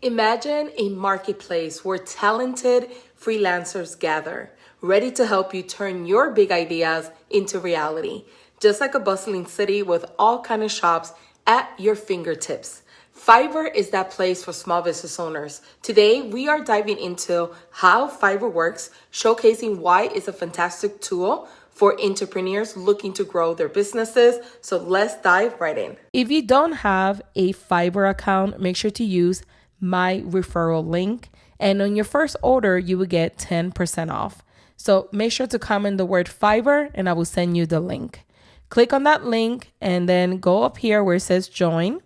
Imagine a marketplace where talented freelancers gather, ready to help you turn your big ideas into reality. Just like a bustling city with all kinds of shops at your fingertips. Fiverr is that place for small business owners. Today, we are diving into how Fiverr works, showcasing why it's a fantastic tool for entrepreneurs looking to grow their businesses. So let's dive right in. If you don't have a Fiverr account, make sure to use my referral link. And on your first order, you will get 10% off. So make sure to comment the word Fiverr and I will send you the link. Click on that link and then go up here where it says join.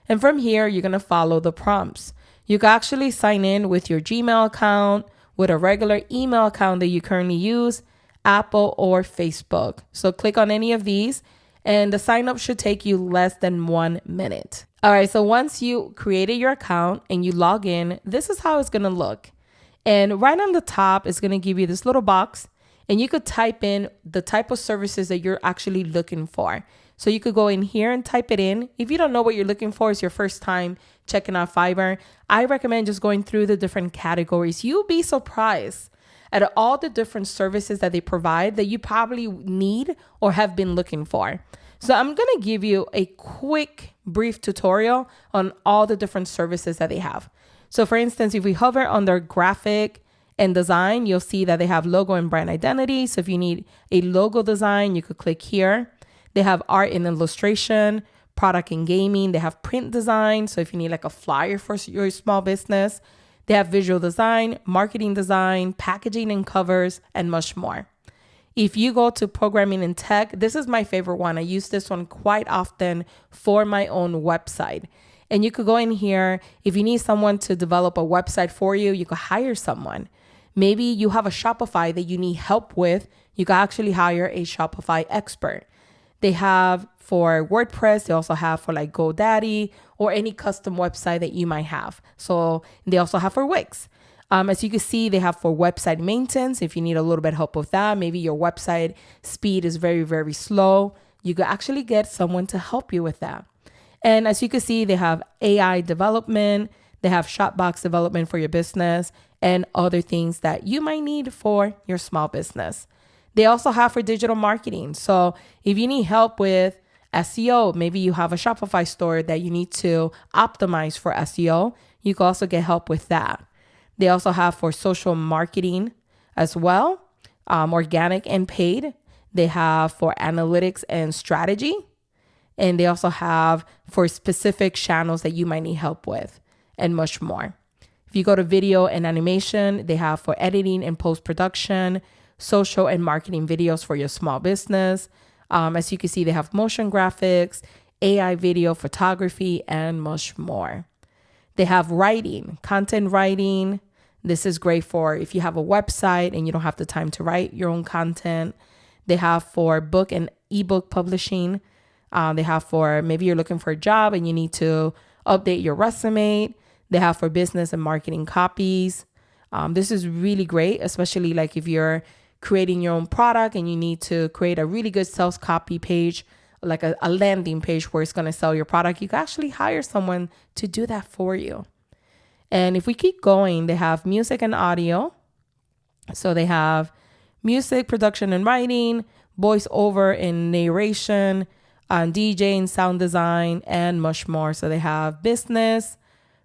And from here, you're going to follow the prompts. You can actually sign in with your Gmail account, with a regular email account that you currently use, Apple or Facebook. So click on any of these and the sign up should take you less than 1 minute. All right, so once you created your account and you log in, this is how it's going to look. And right on the top, it's going to give you this little box and you could type in the type of services that you're actually looking for. So you could go in here and type it in. If you don't know what you're looking for, it's your first time checking out Fiverr, I recommend just going through the different categories. You'll be surprised at all the different services that they provide that you probably need or have been looking for. So I'm going to give you a quick, brief tutorial on all the different services that they have. So for instance, if we hover on their graphic and design, you'll see that they have logo and brand identity. So if you need a logo design, you could click here. They have art and illustration, product and gaming. They have print design. So if you need like a flyer for your small business, they have visual design, marketing design, packaging and covers, and much more. If you go to programming and tech, this is my favorite one. I use this one quite often for my own website. And you could go in here. If you need someone to develop a website for you, you could hire someone. Maybe you have a Shopify that you need help with. You can actually hire a Shopify expert. They have for WordPress. They also have for like GoDaddy or any custom website that you might have. So they also have for Wix. As you can see, they have for website maintenance. If you need a little bit of help with that, maybe your website speed is very, very slow. You could actually get someone to help you with that. And as you can see, they have AI development. They have Shopbox development for your business and other things that you might need for your small business. They also have for digital marketing. So if you need help with SEO, maybe you have a Shopify store that you need to optimize for SEO, you can also get help with that. They also have for social marketing as well, organic and paid. They have for analytics and strategy. And they also have for specific channels that you might need help with and much more. If you go to video and animation, they have for editing and post-production, social and marketing videos for your small business. As you can see, they have motion graphics, AI video photography, and much more. They have writing, content writing. This is great for if you have a website and you don't have the time to write your own content. They have for book and ebook publishing. They have for maybe you're looking for a job and you need to update your resume. They have for business and marketing copies. This is really great, especially like if you're creating your own product and you need to create a really good sales copy page, like a landing page where it's going to sell your product. You can actually hire someone to do that for you. And if we keep going, they have music and audio. So they have music production and writing, voiceover and narration, DJing, sound design, and much more. So they have business,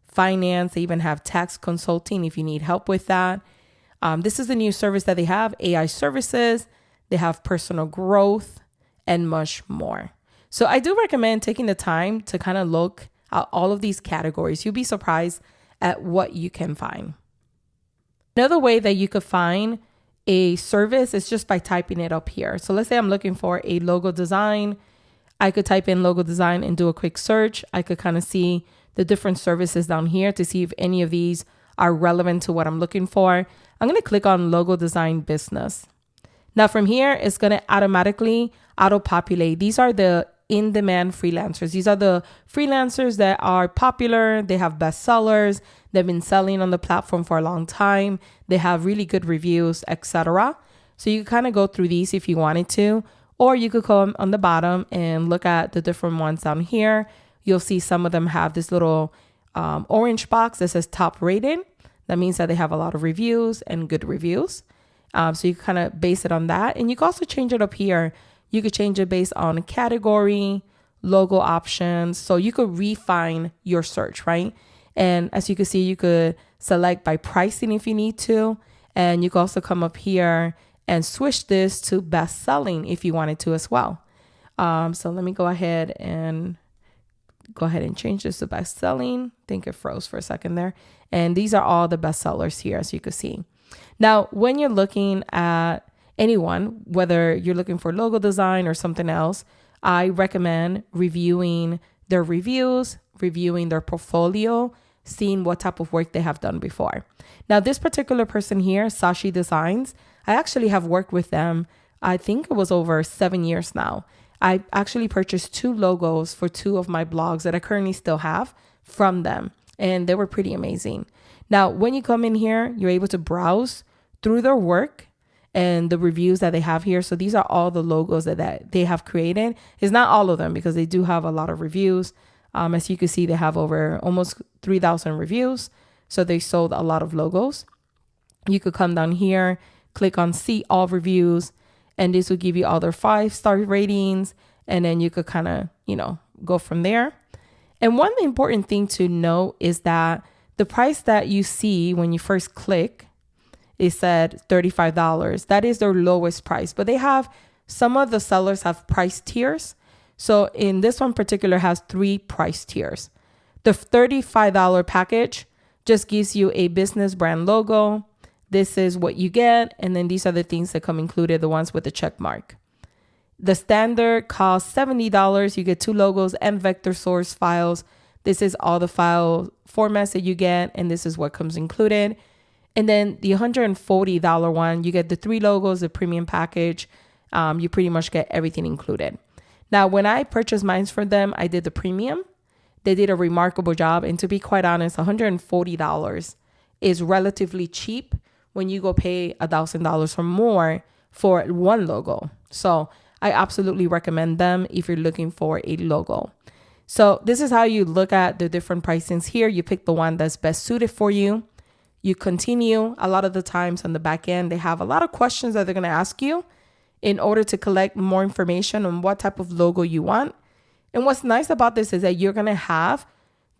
finance. They even have tax consulting if you need help with that. This is a new service that they have, AI services. They have personal growth and much more. So I do recommend taking the time to kind of look at all of these categories. You'll be surprised at what you can find. Another way that you could find a service is just by typing it up here. So let's say I'm looking for a logo design. I could type in logo design and do a quick search. I could kind of see the different services down here to see if any of these are relevant to what I'm looking for. I'm going to click on logo design business. Now from here, it's going to automatically auto-populate. These are the in-demand freelancers. These are the freelancers that are popular. They have bestsellers. They've been selling on the platform for a long time. They have really good reviews, etc. So you can kind of go through these if you wanted to, or you could come on the bottom and look at the different ones down here. You'll see some of them have this little orange box that says top rated. That means that they have a lot of reviews and good reviews. So you kind of base it on that. And you can also change it up here. You could change it based on category, logo options. So you could refine your search, right? And as you can see, you could select by pricing if you need to. And you can also come up here and switch this to best selling if you wanted to as well. So let me go ahead and change this to best selling. I think it froze for a second there. And these are all the best sellers here, as you can see. Now, when you're looking at anyone, whether you're looking for logo design or something else, I recommend reviewing their reviews, reviewing their portfolio, seeing what type of work they have done before. Now, this particular person here, Sashi Designs, I actually have worked with them. I think it was over 7 years now. I actually purchased 2 logos for 2 of my blogs that I currently still have from them, and they were pretty amazing. Now, when you come in here, you're able to browse through their work and the reviews that they have here. So these are all the logos that they have created. It's not all of them because they do have a lot of reviews. As you can see, they have over almost 3,000 reviews. So they sold a lot of logos. You could come down here, click on see all reviews, and this will give you all their 5-star ratings. And then you could kind of, go from there. And one important thing to know is that the price that you see when you first click, it said $35. That is their lowest price, but some of the sellers have price tiers. So in this one particular has 3 price tiers. The $35 package just gives you a business brand logo. This is what you get. And then these are the things that come included, the ones with the check mark. The standard costs $70. You get 2 logos and vector source files. This is all the file formats that you get, and this is what comes included. And then the $140 one, you get the 3 logos, the premium package. You pretty much get everything included. Now, when I purchased mine for them, I did the premium. They did a remarkable job. And to be quite honest, $140 is relatively cheap when you go pay $1,000 or more for one logo. So I absolutely recommend them if you're looking for a logo. So this is how you look at the different pricings here. You pick the one that's best suited for you. You continue. A lot of the times on the back end, they have a lot of questions that they're going to ask you in order to collect more information on what type of logo you want. And what's nice about this is that you're going to have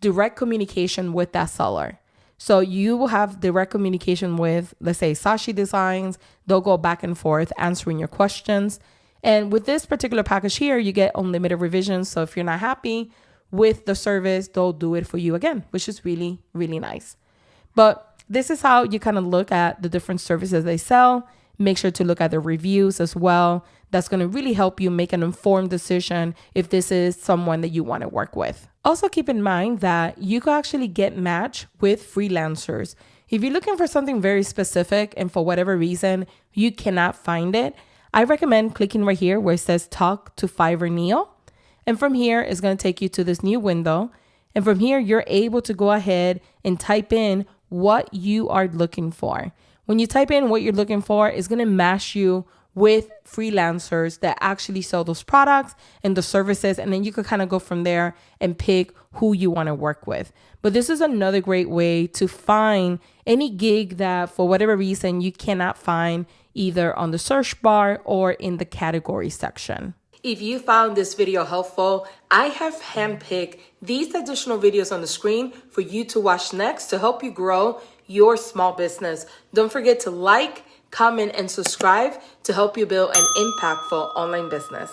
direct communication with that seller. So you will have direct communication with, let's say, Sashi Designs. They'll go back and forth answering your questions. And with this particular package here, you get unlimited revisions. So if you're not happy with the service, they'll do it for you again, which is really, really nice. But this is how you kind of look at the different services they sell. Make sure to look at the reviews as well. That's going to really help you make an informed decision if this is someone that you want to work with. Also keep in mind that you can actually get matched with freelancers. If you're looking for something very specific and for whatever reason you cannot find it, I recommend clicking right here where it says talk to Fiverr Neo. And from here, it's going to take you to this new window. And from here, you're able to go ahead and type in what you are looking for. When you type in what you're looking for, it's going to match you with freelancers that actually sell those products and the services. And then you could kind of go from there and pick who you want to work with. But this is another great way to find any gig that for whatever reason you cannot find either on the search bar or in the category section. If you found this video helpful, I have handpicked these additional videos on the screen for you to watch next to help you grow your small business. Don't forget to like, comment, and subscribe to help you build an impactful online business.